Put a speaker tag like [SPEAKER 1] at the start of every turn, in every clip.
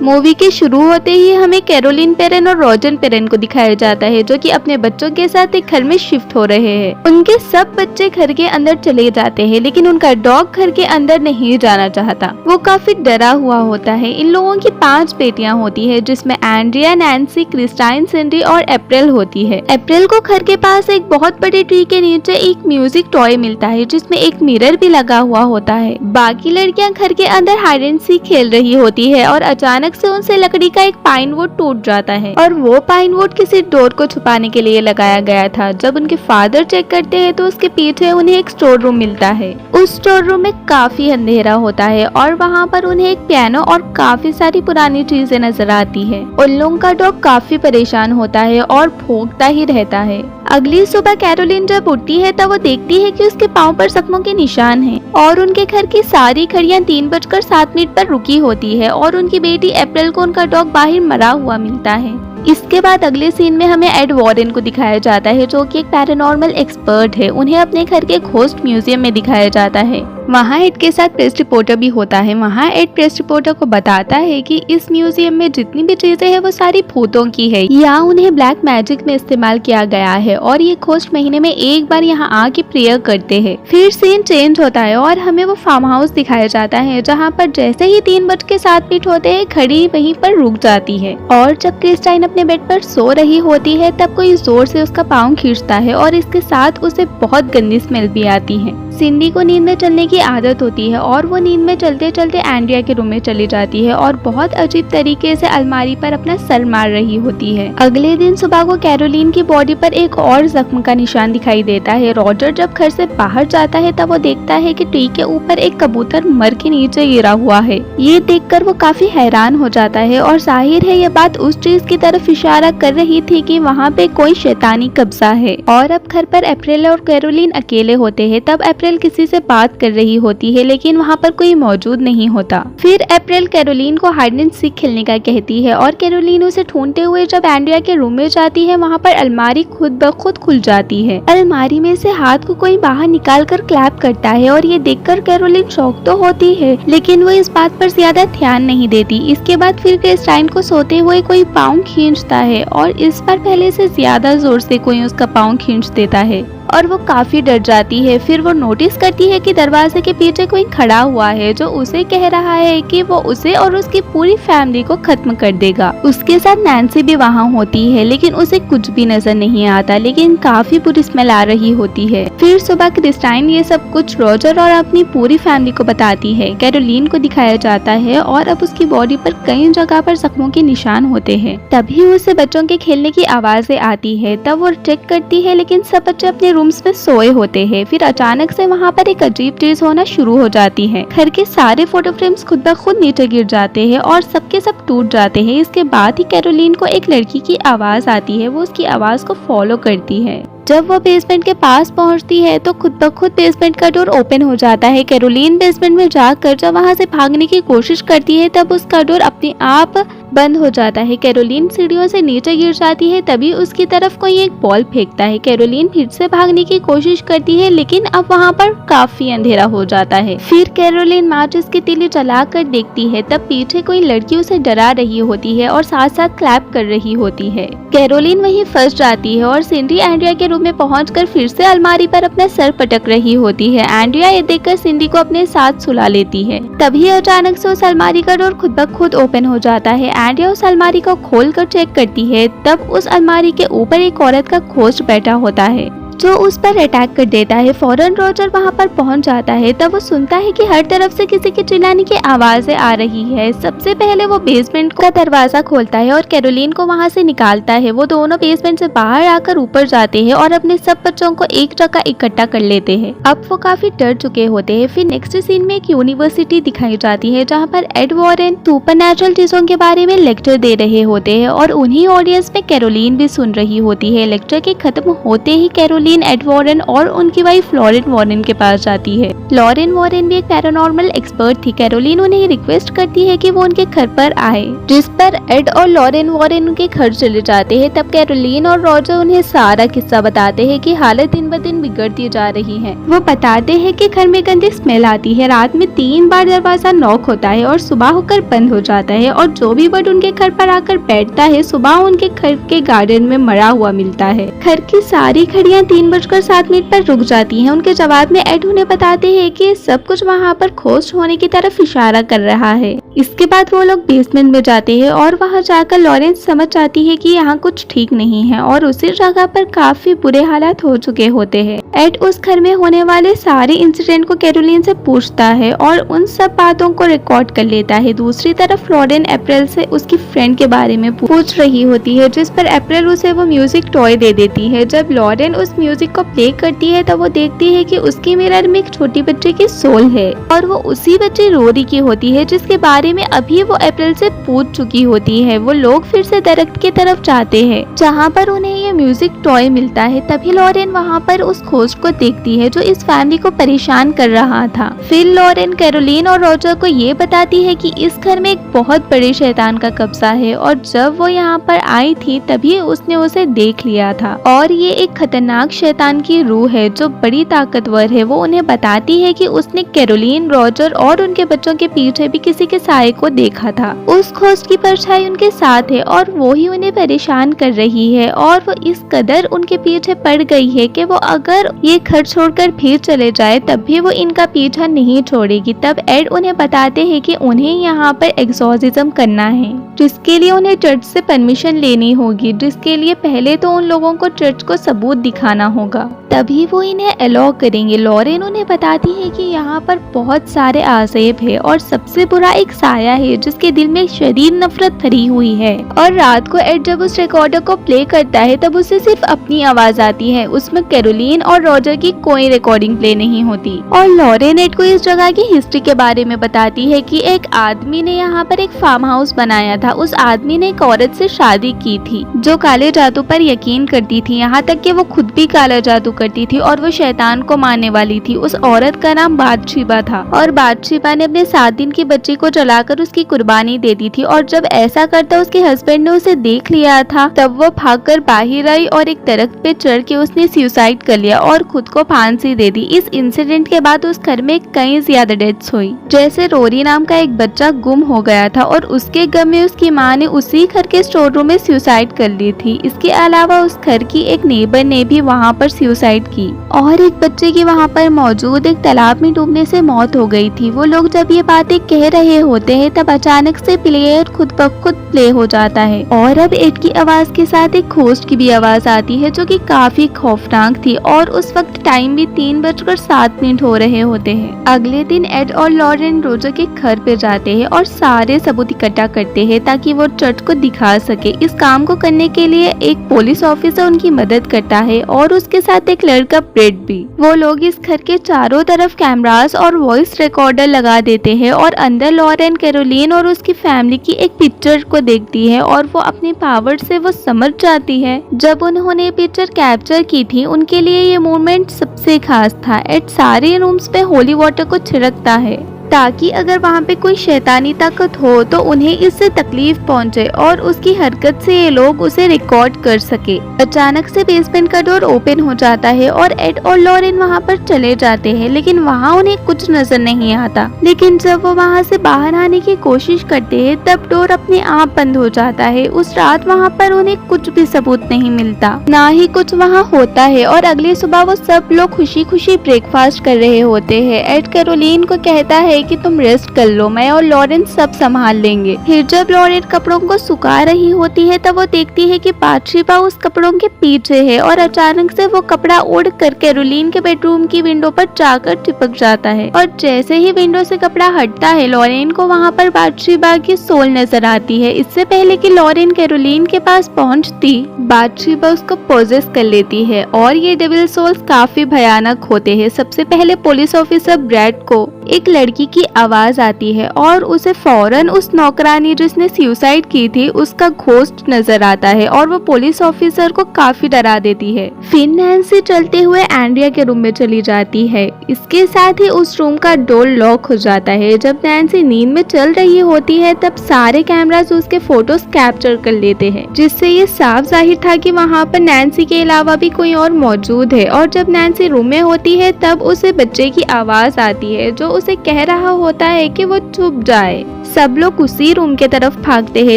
[SPEAKER 1] Movie के शुरू होते ही हमें कैरोलिन पेरेन और रॉजर पेरेन को दिखाया जाता है, जो कि अपने बच्चों के साथ एक घर में शिफ्ट हो रहे हैं। उनके सब बच्चे घर के अंदर चले जाते हैं, लेकिन उनका डॉग घर के अंदर नहीं जाना चाहता। वो काफी डरा हुआ होता है। इन लोगों की 5 बेटियां होती है, जिसमें एंड्रिया, नैन्सी, क्रिस्टाइन, सिंडी और अप्रैल होती है। अप्रैल को घर के पास एक बहुत बड़े ट्री के नीचे एक म्यूजिक टॉय मिलता है, जिसमें एक मिरर भी लगा हुआ होता है। बाकी लड़कियां घर के अंदर हाइड एंड सीक खेल रही होती है और अचानक से उनसे लकड़ी का एक पाइन वुड टूट जाता है, और वो पाइन वुड किसी डोर को छुपाने के लिए लगाया गया था। जब उनके फादर चेक करते हैं तो उसके पीछे उन्हें एक स्टोर रूम मिलता है। उस स्टोर रूम में काफी अंधेरा होता है और वहाँ पर उन्हें एक पियानो और काफी सारी पुरानी चीजें नजर आती है। उन लोगों का डॉग काफी परेशान होता है और भौंकता ही रहता है। अगली सुबह कैरोलिन जब उठती है तब वो देखती है कि उसके पाँव पर जख्मों के निशान हैं और उनके घर की सारी घड़ियां 3:07 पर रुकी होती है और उनकी बेटी अप्रैल को उनका डॉग बाहर मरा हुआ मिलता है। इसके बाद अगले सीन में हमें एड वॉरेन को दिखाया जाता है, जो कि एक पैरानॉर्मल एक्सपर्ट है। उन्हें अपने घर के घोस्ट म्यूजियम में दिखाया जाता है। वहाँ एड के साथ प्रेस रिपोर्टर भी होता है। वहाँ एड प्रेस रिपोर्टर को बताता है कि इस म्यूजियम में जितनी भी चीजें हैं वो सारी भूतों की है, या उन्हें ब्लैक मैजिक में इस्तेमाल किया गया है और ये घोस्ट महीने में एक बार यहाँ आके प्रेयर करते हैं। फिर सीन चेंज होता है और हमें वो फार्म हाउस दिखाया जाता है, जहाँ पर जैसे ही 3:07 होते हैं घड़ी वहीं पर रुक जाती है। और जब क्रिस्टाइन अपने बेड पर सो रही होती है तब कोई जोर से उसका पाँव खींचता है और इसके साथ उसे बहुत गंदी स्मेल भी आती है। सिंडी को नींद में चलने की आदत होती है और वो नींद में चलते चलते एंड्रिया के रूम में चली जाती है और बहुत अजीब तरीके से अलमारी पर अपना सर मार रही होती है। अगले दिन सुबह को कैरोलिन की बॉडी पर एक और जख्म का निशान दिखाई देता है। रॉजर जब घर से बाहर जाता है तब वो देखता है कि ट्री के ऊपर एक कबूतर मर के नीचे गिरा हुआ है। ये देखकर वो काफी हैरान हो जाता है और जाहिर है ये बात उस चीज की तरफ इशारा कर रही थी कि वहाँ पे कोई शैतानी कब्जा है। और अब घर पर अप्रैल और कैरोलिन अकेले होते हैं। तब अप्रैल किसी से बात कर रही होती है, लेकिन वहाँ पर कोई मौजूद नहीं होता। फिर अप्रैल कैरोलिन को हाइड एंड सीक खेलने का कहती है और कैरोलिन उसे ढूंढते हुए जब एंड्रिया के रूम में जाती है, वहाँ पर अलमारी खुद ब खुद खुल जाती है। अलमारी में से हाथ को कोई बाहर निकाल कर क्लैप करता है और ये देखकर कैरोलिन शॉक तो होती है, लेकिन वो इस बात पर ज्यादा ध्यान नहीं देती। इसके बाद फिर क्रिस्टाइन को सोते हुए कोई पाँव खींचता है और इस बार पहले से ज्यादा जोर से कोई उसका पाँव खींच देता है और वो काफी डर जाती है। फिर वो नोटिस करती है कि दरवाजे के पीछे कोई खड़ा हुआ है, जो उसे कह रहा है कि वो उसे और उसकी पूरी फैमिली को खत्म कर देगा। उसके साथ नैन्सी भी वहाँ होती है, लेकिन उसे कुछ भी नजर नहीं आता, लेकिन काफी बुरी स्मेल आ रही होती है। फिर सुबह क्रिस्टाइन ये सब कुछ रॉजर और अपनी पूरी फैमिली को बताती है। कैरोलिन को दिखाया जाता है और अब उसकी बॉडी पर कई जगह पर जख्मों के निशान होते हैं। तभी उसे बच्चों के खेलने की आवाजें आती है। तब वो चेक करती है, लेकिन सब बच्चे अपने रूम्स में सोए होते हैं। फिर अचानक से वहाँ पर एक अजीब चीज होना शुरू हो जाती है। घर के सारे फोटो फ्रेम्स खुद ब खुद नीचे गिर जाते हैं और सबके सब टूट जाते हैं। इसके बाद ही कैरोलिन को एक लड़की की आवाज आती है। वो उसकी आवाज को फॉलो करती है। जब वो बेसमेंट के पास पहुंचती है तो खुद ब खुद बेसमेंट का डोर ओपन हो जाता है। कैरोलिन बेसमेंट में जाकर जब वहां से भागने की कोशिश करती है तब उसका डोर अपने आप बंद हो जाता है। कैरोलिन सीढ़ियों से नीचे गिर जाती है। तभी उसकी तरफ कोई एक बॉल फेंकता है। कैरोलिन फिर से भागने की कोशिश करती है, लेकिन अब वहाँ पर काफी अंधेरा हो जाता है। फिर कैरोलिन माचिस की तीली जलाकर देखती है। तब पीछे कोई लड़की उसे डरा रही होती है और साथ साथ क्लैप कर रही होती है। कैरोलिन वहीं फंस जाती है और सिंडी एंड्रिया के रूम में पहुंचकर फिर से अलमारी पर अपना सर पटक रही होती है। एंड्रिया ये देखकर सिंडी को अपने साथ सुला लेती है। तभी अचानक से उस अलमारी का डोर खुद ब खुद ओपन हो जाता है। एंड्रिया उस अलमारी को खोलकर चेक करती है। तब उस अलमारी के ऊपर एक औरत का घोस्ट बैठा होता है, जो उस पर अटैक कर देता है। फौरन रॉजर वहाँ पर पहुँच जाता है। तब वो सुनता है कि हर तरफ से किसी के चिल्लाने की आवाजें आ रही है। सबसे पहले वो बेसमेंट का दरवाजा खोलता है और कैरोलिन को वहाँ से निकालता है। वो दोनों बेसमेंट से बाहर आकर ऊपर जाते हैं और अपने सब बच्चों को एक जगह इकट्ठा कर लेते हैं। अब वो काफी डर चुके होते हैं। फिर नेक्स्ट सीन में एक यूनिवर्सिटी दिखाई जाती है, जहाँ पर एड वॉरेन सुपरनैचुरल चीजों के बारे में लेक्चर दे रहे होते हैं और उन्हीं ऑडियंस में कैरोलिन भी सुन रही होती है। लेक्चर के खत्म होते ही कैरोलिन कैरोलिन एड वॉरेन और उनकी वाइफ लॉरेन वॉरेन के पास जाती है। लॉरेन वॉरेन भी एक पैरानॉर्मल एक्सपर्ट थी। कैरोलिन उन्हें रिक्वेस्ट करती है कि वो उनके घर पर आए, जिस पर एड और लॉरेन वॉरेन उनके घर चले जाते हैं। तब कैरोलिन और रॉजर उन्हें सारा किस्सा बताते हैं कि हालत दिन ब दिन बिगड़ती जा रही है। वो बताते हैं कि घर में गंदी स्मेल आती है, रात में 3 बार दरवाजा नॉक होता है और सुबह होकर बंद हो जाता है, और जो भी बर्ड उनके घर पर आकर बैठता है सुबह उनके घर के गार्डन में मरा हुआ मिलता है। घर की सारी घड़ियां 3:07 पर रुक जाती हैं। उनके जवाब में एड उन्हें बताते हैं कि सब कुछ वहाँ पर खोज होने की तरफ इशारा कर रहा है। इसके बाद वो लोग बेसमेंट में जाते हैं और वहाँ जाकर लॉरेंस समझ जाती है कि यहाँ कुछ ठीक नहीं है और उसी जगह पर काफी बुरे हालात हो चुके होते हैं। एड उस घर में होने वाले सारे इंसिडेंट को कैरोलिन से पूछता है और उन सब बातों को रिकॉर्ड कर लेता है। दूसरी तरफ लॉरेन अप्रैल से उसकी फ्रेंड के बारे में पूछ रही होती है, जिस पर अप्रैल उसे वो म्यूजिक टॉय दे देती है। जब लॉरेन उस म्यूजिक को प्ले करती है तब वो देखती है कि उसकी मिरर में एक छोटी बच्चे की सोल है और वो उसी बच्चे रोरी की होती है जिसके बारे में अभी वो अप्रैल से पूछ चुकी होती है। वो लोग फिर से दरख्त की तरफ जाते हैं जहाँ पर उन्हें ये म्यूजिक टॉय मिलता है। तभी लॉरेन वहाँ पर उस खोज को देखती है जो इस फैमिली को परेशान कर रहा था। फिर लॉरेन कैरोलिन और रॉजर को ये बताती है कि इस घर में एक बहुत बड़े शैतान का कब्जा है और जब वो यहाँ पर आई थी तभी उसने उसे देख लिया था और ये एक खतरनाक शैतान की रूह है जो बड़ी ताकतवर है। वो उन्हें बताती है कि उसने कैरोलिन, रॉजर और उनके बच्चों के पीछे भी किसी के साए को देखा था। उस खोज की परछाई उनके साथ है और वो ही उन्हें परेशान कर रही है और वो इस कदर उनके पीछे पड़ गई है कि वो अगर ये घर छोड़कर फिर चले जाए तब भी वो इनका पीछा नहीं छोड़ेगी। तब एड उन्हें बताते हैं कि उन्हें यहाँ पर एक्सॉर्सिज्म करना है, जिसके लिए उन्हें चर्च से परमिशन लेनी होगी, जिसके लिए पहले तो उन लोगों को चर्च को सबूत दिखाना होगा, तभी वो इन्हें अलाउ करेंगे। लॉरेन उन्हें बताती है कि यहाँ पर बहुत सारे आज़ेब है और सबसे बुरा एक साया है जिसके दिल में शदीद नफरत भरी हुई है। और रात को एड जब उस रिकॉर्डर को प्ले करता है तब उसे सिर्फ अपनी आवाज आती है, उसमें कैरोलिन और रॉजर की कोई रिकॉर्डिंग प्ले नहीं होती। और लॉरेन एड को इस जगह की हिस्ट्री के बारे में बताती है कि एक आदमी ने यहाँ पर एक फार्म हाउस बनाया था। उस आदमी ने एक औरत से शादी की थी जो काले जादू पर यकीन करती थी, यहाँ तक कि वो खुद भी काला जादू करती थी और वो शैतान को मारने वाली थी। उस औरत का नाम बादशीबा था और बादशीबा ने अपने 7 दिन की बच्ची को जलाकर उसकी कुर्बानी दे दी थी। और जब ऐसा करता उसके हस्बैंड ने उसे देख लिया था तब वो भागकर बाहर आई और एक दरख्त पे चढ़ के उसने सुसाइड कर लिया और खुद को फांसी दे दी। इस इंसिडेंट के बाद उस घर में कई ज्यादा डेथ्स हुई, जैसे रोरी नाम का एक बच्चा गुम हो गया था और उसके गम में उसकी माँ ने उसी घर के स्टोर रूम में सुसाइड कर ली थी। इसके अलावा उस घर की एक नेबर ने भी वहाँ पर सुसाइड की और एक बच्चे की वहाँ पर मौजूद एक तालाब में डूबने से मौत हो गई थी। वो लोग जब ये बातें कह रहे होते हैं तब अचानक से प्लेयर खुद ब खुद प्ले हो जाता है और अब एड की आवाज के साथ एक घोस्ट की भी आवाज आती है जो कि काफी खौफनाक थी। और उस वक्त टाइम भी 3:07 हो रहे होते हैं। अगले दिन एड और लॉरेन रोजर के घर पे जाते हैं और सारे सबूत इकट्ठा करते हैं ताकि वो चर्च को दिखा सके। इस काम को करने के लिए एक पुलिस ऑफिसर उनकी मदद करता है और उसके साथ एक लड़का ब्रेड भी। वो लोग इस घर के चारों तरफ कैमरास और वॉइस रिकॉर्डर लगा देते हैं और अंदर लॉरेन कैरोलिन और उसकी फैमिली की एक पिक्चर को देखती है और वो अपने पावर से वो समझ जाती है जब उन्होंने पिक्चर कैप्चर की थी उनके लिए ये मोमेंट सबसे खास था। एड सारे रूम्स पे होली वाटर को छिड़कता है ताकि अगर वहाँ पे कोई शैतानी ताकत हो तो उन्हें इससे तकलीफ पहुँचे और उसकी हरकत से ये लोग उसे रिकॉर्ड कर सके। अचानक से बेसमेंट का डोर ओपन हो जाता है और एड और लॉरेन वहाँ पर चले जाते हैं, लेकिन वहाँ उन्हें कुछ नजर नहीं आता। लेकिन जब वो वहाँ से बाहर आने की कोशिश करते हैं तब डोर अपने आप बंद हो जाता है। उस रात वहाँ पर उन्हें कुछ भी सबूत नहीं मिलता, ना ही कुछ वहाँ होता है। और अगली सुबह वो सब लोग खुशी खुशी ब्रेकफास्ट कर रहे होते हैं। एड कैरोलिन को कहता है कि तुम रेस्ट कर लो, मैं और लॉरेन सब संभाल लेंगे। फिर जब लॉरेन कपड़ों को सुखा रही होती है तब वो देखती है कि बादशीबा उस कपड़ों के पीछे है और अचानक से वो कपड़ा उड़ कर कैरोलिन के बेडरूम की विंडो पर जाकर चिपक जाता है। और जैसे ही विंडो से कपड़ा हटता है लॉरेन को वहाँ पर बादशीबा की सोल नजर आती है। इससे पहले कि लॉरेन कैरोलिन के पास पहुँचती बादशीबा उसको पोजेस कर लेती है और ये डेविल सोल्स काफी भयानक होते हैं। सबसे पहले पुलिस ऑफिसर ब्रैड को एक लड़की की आवाज आती है और उसे फौरन उस नौकरानी जिसने सुसाइड की थी उसका घोस्ट नजर आता है और वो पुलिस ऑफिसर को काफी डरा देती है। फिर नैन्सी चलते हुए एंड्रिया के रूम में चली जाती है। इसके साथ ही उस रूम का डोर लॉक हो जाता है। जब नैन्सी नींद में चल रही होती है तब सारे कैमरास उसके फोटोज कैप्चर कर लेते हैं, जिससे ये साफ जाहिर था कि वहाँ पर नैन्सी के अलावा भी कोई और मौजूद है। और जब नैन्सी रूम में होती है तब उसे बच्चे की आवाज आती है जो उसे कह रहा होता है कि वो चुप जाए। सब लोग उसी रूम के तरफ भागते हैं,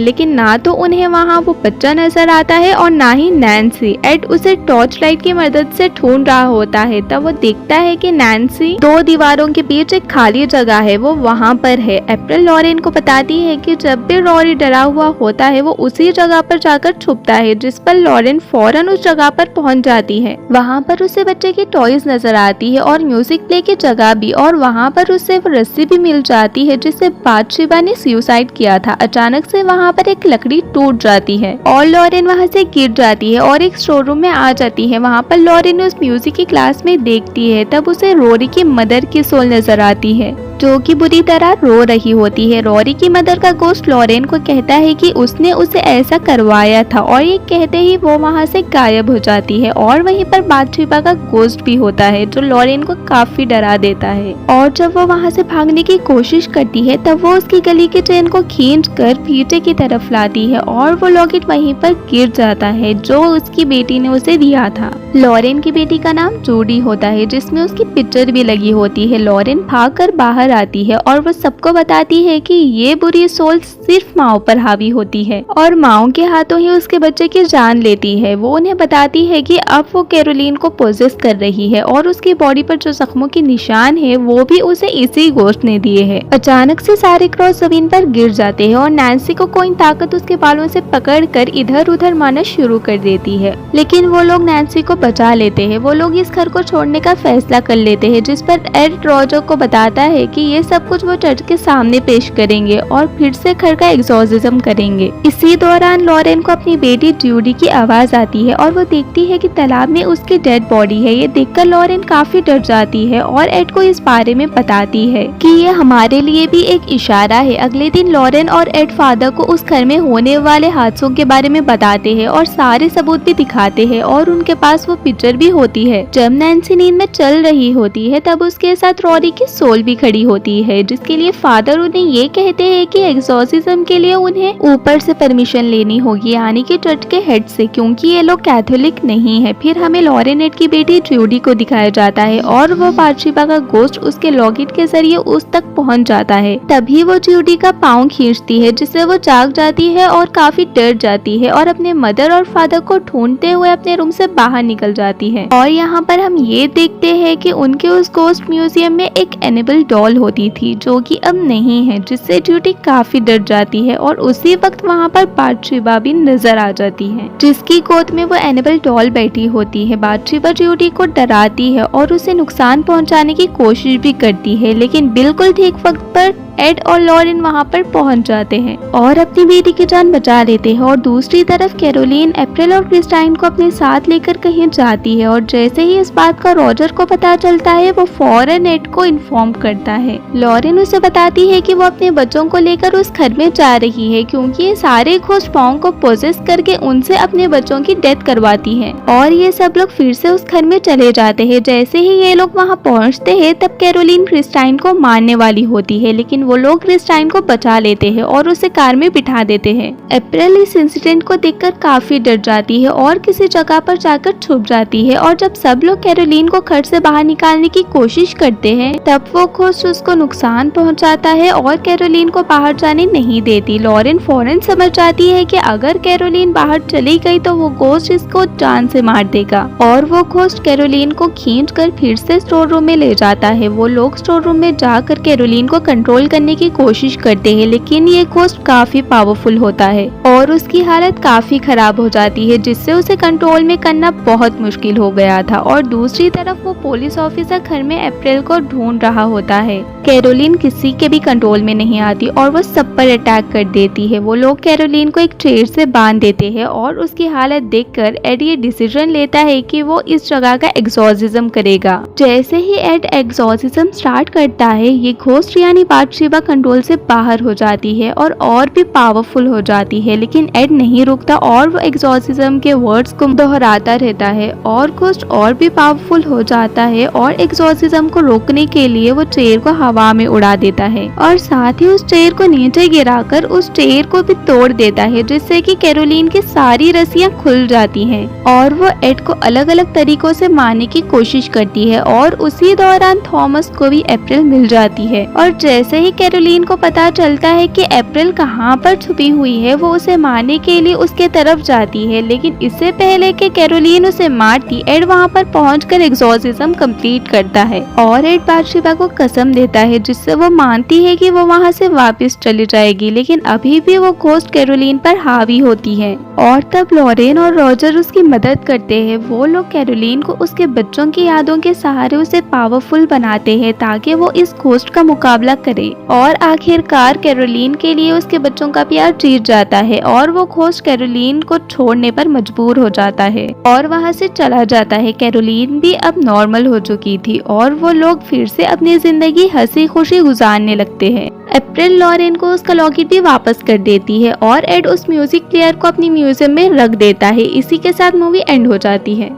[SPEAKER 1] लेकिन ना तो उन्हें वहाँ वो बच्चा नजर आता है और ना ही नैन्सी। एड उसे टॉर्च लाइट की मदद से ढूंढ रहा होता है। तब वो देखता है कि नैन्सी दो दीवारों के बीच एक खाली जगह है, वो वहाँ पर है। अप्रैल लॉरेन को बताती है कि जब भी रॉरी डरा हुआ होता है वो उसी जगह पर जाकर छुपता है, जिस पर लॉरेन फौरन उस जगह पर पहुँच जाती है। वहाँ पर उसे बच्चे की टॉयज नजर आती है और म्यूजिक प्ले की जगह भी, और वहाँ पर उसे वो रस्सी भी मिल जाती है जिससे बादशिबा ने सुसाइड किया था। अचानक से वहाँ पर एक लकड़ी टूट जाती है और लॉरेन वहाँ से गिर जाती है और एक स्टोर रूम में आ जाती है। वहाँ पर लॉरेन उस म्यूजिक की क्लास में देखती है। तब उसे रोरी की मदर की सोल नजर आती है जो कि बुरी तरह रो रही होती है। रोरी की मदर का गोश्त लॉरेन को कहता है कि उसने उसे ऐसा करवाया था और ये कहते ही वो वहाँ से गायब हो जाती है। और वहीं पर बादशिबा का गोश्त भी होता है जो लॉरेन को काफी डरा देता है। और जब वो वहाँ से भागने की कोशिश करती है तब वो उसकी गले की चेन को खींच कर पीछे की तरफ लाती है और वो लॉकेट वहीं पर गिर जाता है जो उसकी बेटी ने उसे दिया था। लॉरेन की बेटी का नाम जूडी होता है जिसमें उसकी पिक्चर भी लगी होती है। लॉरेन भागकर बाहर आती है और वो सबको बताती है कि ये बुरी सोल सिर्फ माओ पर हावी होती है और माओ के हाथों ही उसके बच्चे की जान लेती है। वो उन्हें बताती है कि अब वो कैरोलिन को पोजेस कर रही है और उसकी बॉडी पर जो जख्मों के निशान है वो भी उसे इसी गोश्त ने दिए है। अचानक से सारे क्रॉस जमीन पर गिर जाते हैं और नैन्सी को कोई ताकत उसके बालों से पकड़कर इधर उधर मारना शुरू कर देती है, लेकिन वो लोग नैन्सी को बचा लेते हैं। वो लोग इस घर को छोड़ने का फैसला कर लेते हैं, जिस पर एड रॉजर को बताता है कि ये सब कुछ वो चर्च के सामने पेश करेंगे और फिर से घर का एग्जॉर्सिज्म करेंगे। इसी दौरान लॉरेन को अपनी बेटी जूडी की आवाज आती है और वो देखती है कि तालाब में उसकी डेड बॉडी है। ये देखकर लॉरेन काफी डर जाती है और एड को इस बारे में बताती है कि ये हमारे लिए भी एक इशारा है। अगले दिन लॉरेन और एड फादर को उस घर में होने वाले हादसों के बारे में बताते हैं और सारे सबूत भी दिखाते हैं और उनके पास वो पिक्चर भी होती है। जब नैन्सी नींद में चल रही होती है तब उसके साथ रोरी की सोल भी खड़ी होती है, जिसके लिए फादर उन्हें ये कहते हैं कि एग्जॉर्सिज्म के लिए उन्हें ऊपर से परमिशन लेनी होगी, यानी कि चर्च के हेड से, क्योंकि ये लोग कैथोलिक नहीं है। फिर हमें लॉरेन एड की बेटी जूडी को दिखाया जाता है और वो बादशिबा का गोश्त उसके लॉकेट के जरिए उस तक पहुंच जाता है। तभी वो जूडी का पाँव खींचती है जिससे वो जाग जाती है और काफी डर जाती है और अपने मदर और फादर को ढूंढते हुए अपने रूम से बाहर निकल जाती है। और यहाँ पर हम ये देखते हैं कि उनके उस गोश्त म्यूजियम में एक एनेबल डॉल होती थी जो कि अब नहीं है, जिससे जूडी काफी डर जाती है और उसी वक्त वहाँ पर बादशिबा भी नजर आ जाती है जिसकी गोद में वो एनेबल डॉल बैठी होती है। बादशिबा जूडी को डराती है और उसे नुकसान पहुँचाने की कोशिश भी करती है, लेकिन बिल्कुल ठीक वक्त पर एड और लॉरेन वहाँ पर पहुँच जाते हैं और अपनी बेटी की जान बचा लेते हैं। और दूसरी तरफ कैरोलिन अप्रैल और क्रिस्टाइन को अपने साथ लेकर कहीं जाती है और जैसे ही इस बात का रॉजर को पता चलता है वो फौरन एड को इन्फॉर्म करता है। लॉरेन उसे बताती है कि वो अपने बच्चों को लेकर उस घर में जा रही है क्योंकि ये सारे घोस्ट पाँव को पोजेस करके उनसे अपने बच्चों की डेथ करवाती है। और ये सब लोग फिर से उस घर में चले जाते हैं। जैसे ही ये लोग वहाँ पहुँचते हैं तब कैरोलिन क्रिस्टाइन को मारने वाली होती है, लेकिन वो लोग क्रिस्टाइन को बचा लेते हैं और उसे कार में बिठा देते हैं। अप्रैल इस इंसिडेंट को देखकर काफी डर जाती है और किसी जगह पर जाकर छुप जाती है। और जब सब लोग कैरोलिन को घर से बाहर निकालने की कोशिश करते हैं तब वो घोस्ट उसको नुकसान पहुंचाता है और कैरोलिन को बाहर जाने नहीं देती। लॉरेन फौरन समझ जाती है कि अगर कैरोलिन बाहर चली गई तो वो घोस्ट इसको जान से मार देगा और वो घोस्ट कैरोलिन को खींच कर फिर से स्टोर रूम में ले जाता है। वो लोग स्टोर रूम में जाकर कैरोलिन को कंट्रोल करने की कोशिश करते हैं, लेकिन ये घोस्ट काफी पावरफुल होता है और उसकी हालत काफी खराब हो जाती है, जिससे उसे कंट्रोल में करना बहुत मुश्किल हो गया था। और दूसरी तरफ वो पुलिस ऑफिसर घर में अप्रैल को ढूंढ रहा होता है। कैरोलिन किसी के भी कंट्रोल में नहीं आती और वो सब पर अटैक कर देती है। वो लोग कैरोलिन को एक चेयर से बांध देते हैं और उसकी हालत देखकर एड ये डिसीजन लेता है कि वो इस जगह का एक्सॉर्सिज्म करेगा। जैसे ही एड एक्सॉर्सिज्म स्टार्ट करता है, ये घोस्ट यानी बाथशेबा कंट्रोल से बाहर हो जाती है और भी पावरफुल हो जाती है। लेकिन एड नहीं रुकता और वो एक्सॉर्सिज्म के वर्ड्स को दोहराता रहता है और घोस्ट और भी पावरफुल हो जाता है और एक्सॉर्सिज्म को रोकने के लिए वो चेयर को हवा में उड़ा देता है और साथ ही उस चेयर को नीचे गिराकर उस चेयर को भी तोड़ देता है, जिससे कि कैरोलिन की सारी रस्सियां खुल जाती हैं और वो एड को अलग अलग तरीकों से मारने की कोशिश करती है। और उसी दौरान थॉमस को भी अप्रैल मिल जाती है और जैसे ही कैरोलिन को पता चलता है कि अप्रैल कहाँ पर छुपी हुई है, वो उसे मारने के लिए उसके तरफ जाती है। लेकिन इससे पहले कि कैरोलिन उसे मारती, एड वहाँ पर पहुंचकर एक्सॉर्सिज्म कंप्लीट करता है और एड बाथशेबा को कसम देता है, जिससे वो मानती है कि वो वहाँ से वापस चली जाएगी। लेकिन अभी भी वो घोस्ट कैरोलिन पर हावी होती है और तब लॉरेन और रॉजर उसकी मदद करते हैं। वो लोग कैरोलिन को उसके बच्चों की यादों के सहारे उसे पावरफुल बनाते हैं ताकि वो इस घोस्ट का मुकाबला करे और आखिरकार कैरोलिन के लिए उसके बच्चों का प्यार जीत जाता है और वो घोस्ट कैरोलिन को छोड़ने पर मजबूर हो जाता है और वहाँ से चला जाता है। कैरोलिन भी अब नॉर्मल हो चुकी थी और वो लोग फिर से अपनी जिंदगी हंसी खुशी गुजारने लगते हैं। अप्रैल लॉरेन को उसका लॉकेट भी वापस कर देती है और एड उस म्यूजिक प्लेयर को अपनी म्यूजियम में रख देता है। इसी के साथ मूवी एंड हो जाती है।